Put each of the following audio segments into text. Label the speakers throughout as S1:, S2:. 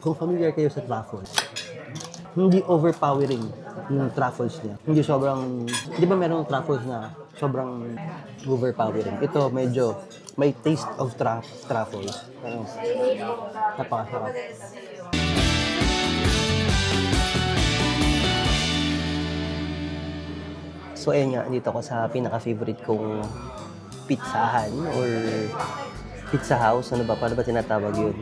S1: Kung familiar kayo sa truffles, hindi overpowering yung truffles niya. Hindi sobrang, di ba merong truffles na sobrang overpowering? Ito medyo may taste of truffles. Napakasarap. So ayun nga, dito ko sa pinaka-favorite kong pizzahan or pizza house. Ano ba? Paano ba tinatawag yun?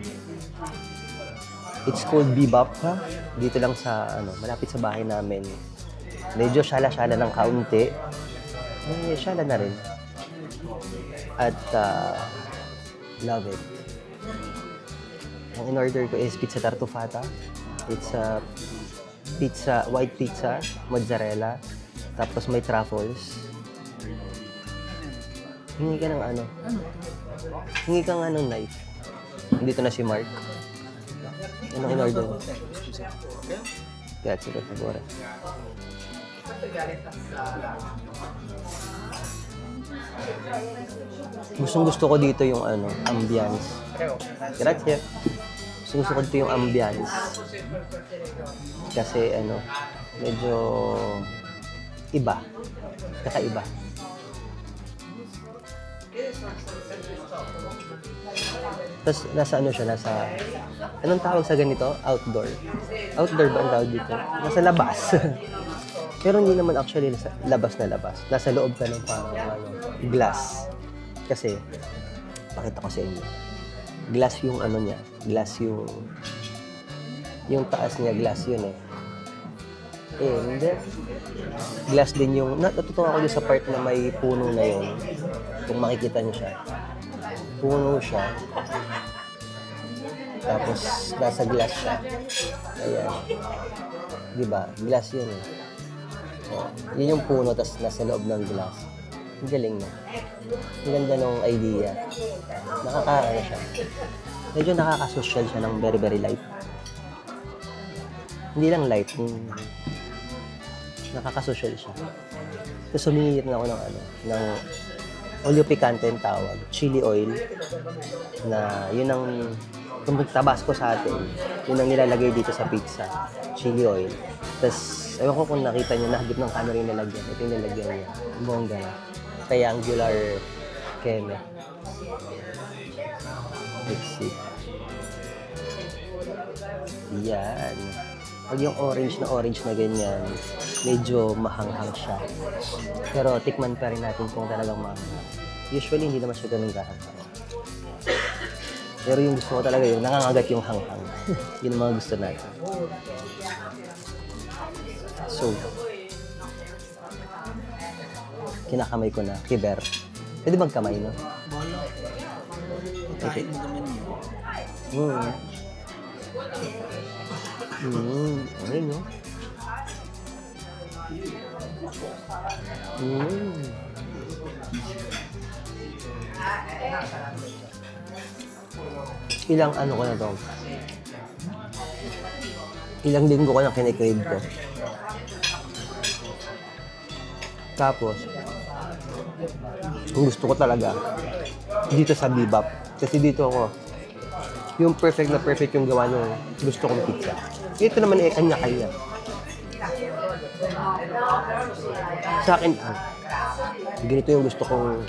S1: It's called Bebop, ha? Dito lang sa, malapit sa bahay namin. Medyo syala-syala ng kaunti. Syala na rin. At, love it. Ang in-order ko is pizza tartufata. It's a pizza, white pizza, mozzarella. Tapos may truffles. Hingi ka ng Hingi ka nga ng knife. Dito na si Mark. Anong in-order mo? Grazie, per favore. Gustong-gusto ko dito yung ambience. Grazie. Gustong-gusto ko dito yung ambience. Kasi medyo iba. Kakaiba. Tapos nasa nasa, anong tawag sa ganito? Outdoor. Outdoor ba ang tawag dito? Nasa labas. Pero hindi naman actually nasa labas na labas. Nasa loob ka ng parang glass. Kasi, pakita ko sa inyo. Glass yung niya. Glass yung taas niya, glass yun eh. And glass din yung, natutuwa ako din sa part na may puno na yun. Kung makikita niyo siya. Puno siya. Tapos, nasa glass siya. Ayan. Diba? Glass yun eh. Oh, yun yung puno, tapos nasa loob ng glass. Ang galing na. Ang ganda ng idea. Siya. Medyo nakaka-social siya ng very, very light. Hindi lang light, nakaka-social siya. So, sumingit na ako ng olio picante ang tawag, chili oil, na yun ang, kung Tabasco sa atin, yun ang nilalagay dito sa pizza, chili oil. Tapos, ewan ko kung nakita nyo, nahagip ng camera yung nilagyan. Ito yung nilagyan niya. Bongga na. Triangular keme. Let's see. Yan. Pag yung orange na ganyan, medyo mahanghang siya. Pero tikman pa rin natin kung talagang mahanghang. Usually, hindi naman siya ganun kahanghang. Pero yung gusto ko talaga yung nangangagat yung hanghang. Yun ang mga gusto natin. So, kinakamay ko na. Kiber. Pwede bang kamay, no?
S2: Kain mo naman yun.
S1: Okay, no? Ilang ko na to? Ilang linggo ko na kinikrave ko. Tapos, kung gusto ko talaga, dito sa Bebop. Kasi dito ako, yung perfect na perfect yung gawa ng gusto kong pizza. Ito naman ay kanya-kanya. Sa akin, ganito yung gusto kong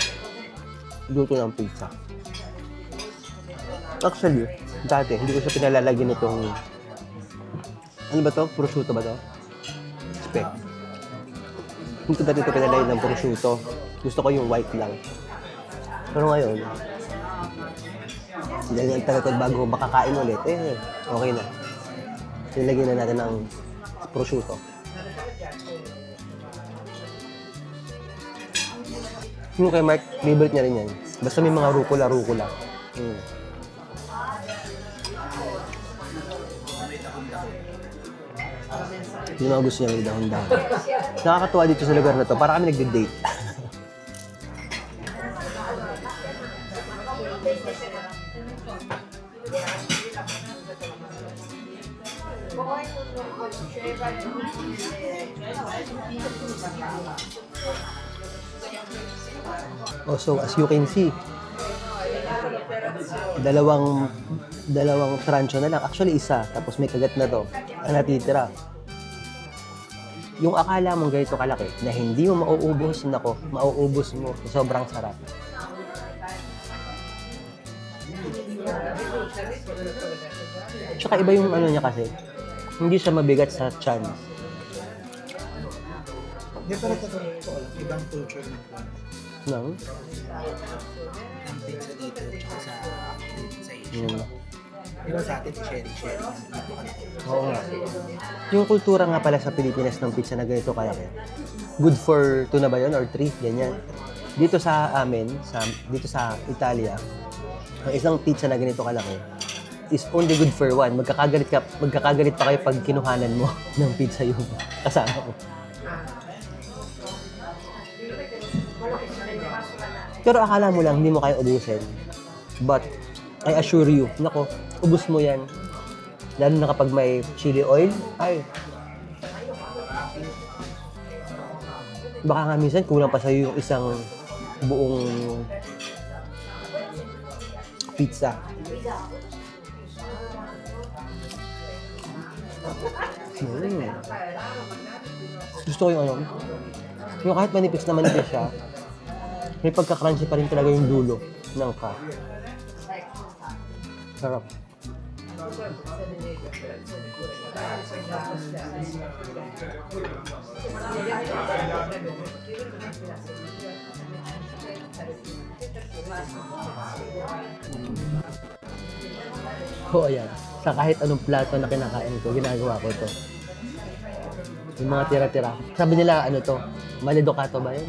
S1: luto ng pizza. Actually, dati, hindi ko siya pinalalagyan itong, ano ba to? Prosciutto ba to? Spec. Hindi ko dati ito pinalalagyan ng prosciutto. Gusto ko yung white lang. Pero ngayon, dahil ang tagal bago makakain ulit, okay na. Nilagyan na natin ng prosciutto. Yung kay Mark, favorite niya rin yan. Basta may mga rukula. Yung mga gusto niya may dahon-dahon. Nakakatuwa dito sa lugar na to. Para kami nagde-date. Oh, so as you can see, dalawang trancho na lang. Actually, isa. Tapos may kagat na to. Ang natitira. Yung akala mong ganito kalaki na hindi mo mauubos, nako, mauubos mo. Sobrang sarap. Tsaka iba yung ano niya kasi. Hindi siya mabigat sa tiyan.
S2: Hindi, pero totoo lang. Ibang culture ng plan.
S1: No?
S2: Ang pizza dito, tsaka sa Asia.
S1: Mm.
S2: Diba sa atin, sharing. Dito ka na.
S1: Oo nga. Yung kultura nga pala sa Pilipinas ng pizza na ganito kalaki. Good for 2 na ba yun? Or 3? Ganyan. Dito sa amin, dito sa Italia, ang isang pizza na ganito kalaki is only good for 1. Magkakagalit pa kayo pag kinuhanan mo ng pizza yung kasama mo. Pero akala mo lang, hindi mo kaya ubusin. But, I assure you, nako, ubus mo yan. Lalo na kapag may chili oil, ay. Baka nga minsan kulang pa sa'yo yung isang buong pizza. Gusto ko yung ano, yung kahit manipis na manipis siya, may pagka-crunchy pa rin talaga yung dulo ng ka. Sarap. Oo, ayan. Sa kahit anong plato na kinakain ko, ginagawa ko to. Yung mga tira-tira. Sabi nila, ano to, maleducato ba yun?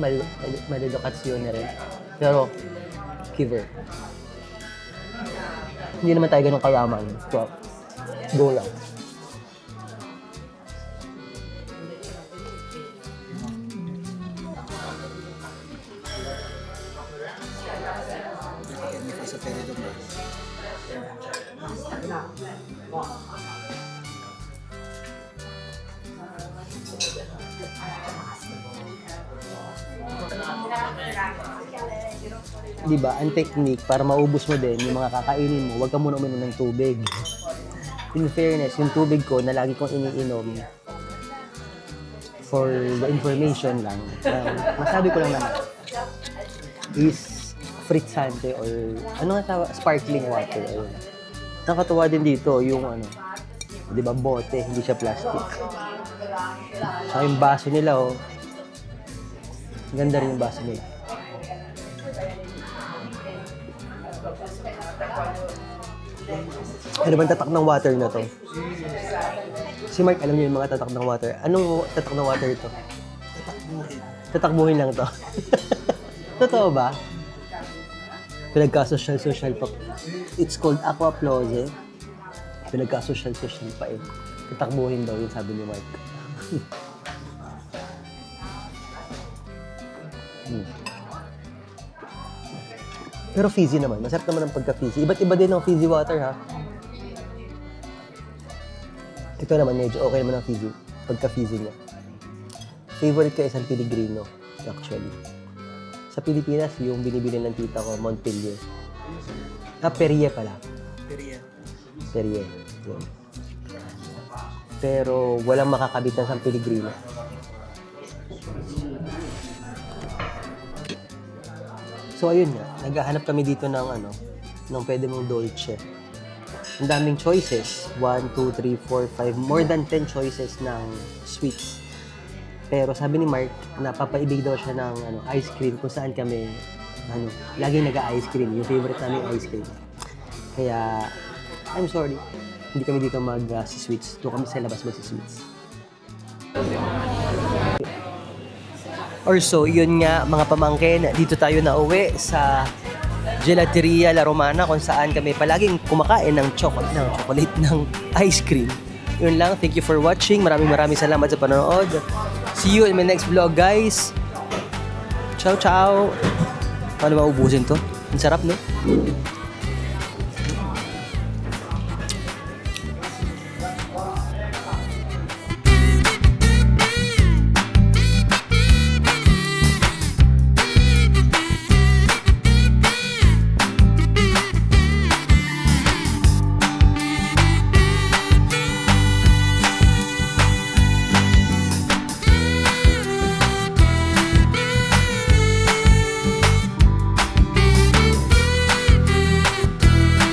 S1: Maleducazione rin. Pero, giver. Hindi naman tayo ganun kalaman. So, go lang.
S2: Hindi pa sa pere doon ba?
S1: Diba, ang technique para maubos mo din yung mga kakainin mo, huwag ka muna uminom ng tubig. In fairness, yung tubig ko na lagi kong iniinom for the information lang, masabi ko lang naman, is frizzante or ano nga tawag, sparkling water. Ayun. Nakatuwa din dito yung ano, di ba, bote, hindi siya plastic. Saka yung baso nila, oh. Ganda rin yung baso nila. Ano bang tatak ng water na to? Si Mark, alam niyo yung mga tatak ng water. Anong tatak ng water ito?
S2: Tatakbuhin.
S1: Tatakbuhin lang to. Totoo ba? Pinagka-social pa. It's called aquaplose. Pinagka-social pa eh. Tatakbuhin daw yun, sabi ni Mark. Pero fizzy naman. Masarap naman ang pagka-fizzy. Iba't iba din ang fizzy water, ha? Ito naman, medyo okay naman ang fizzy. Pagka-fizzy niya. Favorite ko is ang Pellegrino, actually. Sa Pilipinas, yung binibili ng tita ko, Montpellier. Perrier pala. Perrier. Yun. Pero walang makakabit ng San Pellegrino. So ayun nga, naghahanap kami dito ng ano, ng pwede mong dolce. Ang daming choices. 1, 2, 3, 4, 5, more than 10 choices ng sweets. Pero sabi ni Mark, napapaibig daw siya ng ano, ice cream kung saan kami ano, laging nag-ice cream, yung favorite namin ice cream. Kaya, I'm sorry, hindi kami dito mag-sweets. Doon kami sa labas mag-sweets. Or so, yun nga mga pamangkin, dito tayo na uwi sa Gelateria La Romana kung saan kami palaging kumakain ng chocolate ng ice cream. Yun lang, thank you for watching. Maraming salamat sa panonood. See you in my next vlog, guys. Ciao, ciao. Paano maubusin to? Ang sarap, no?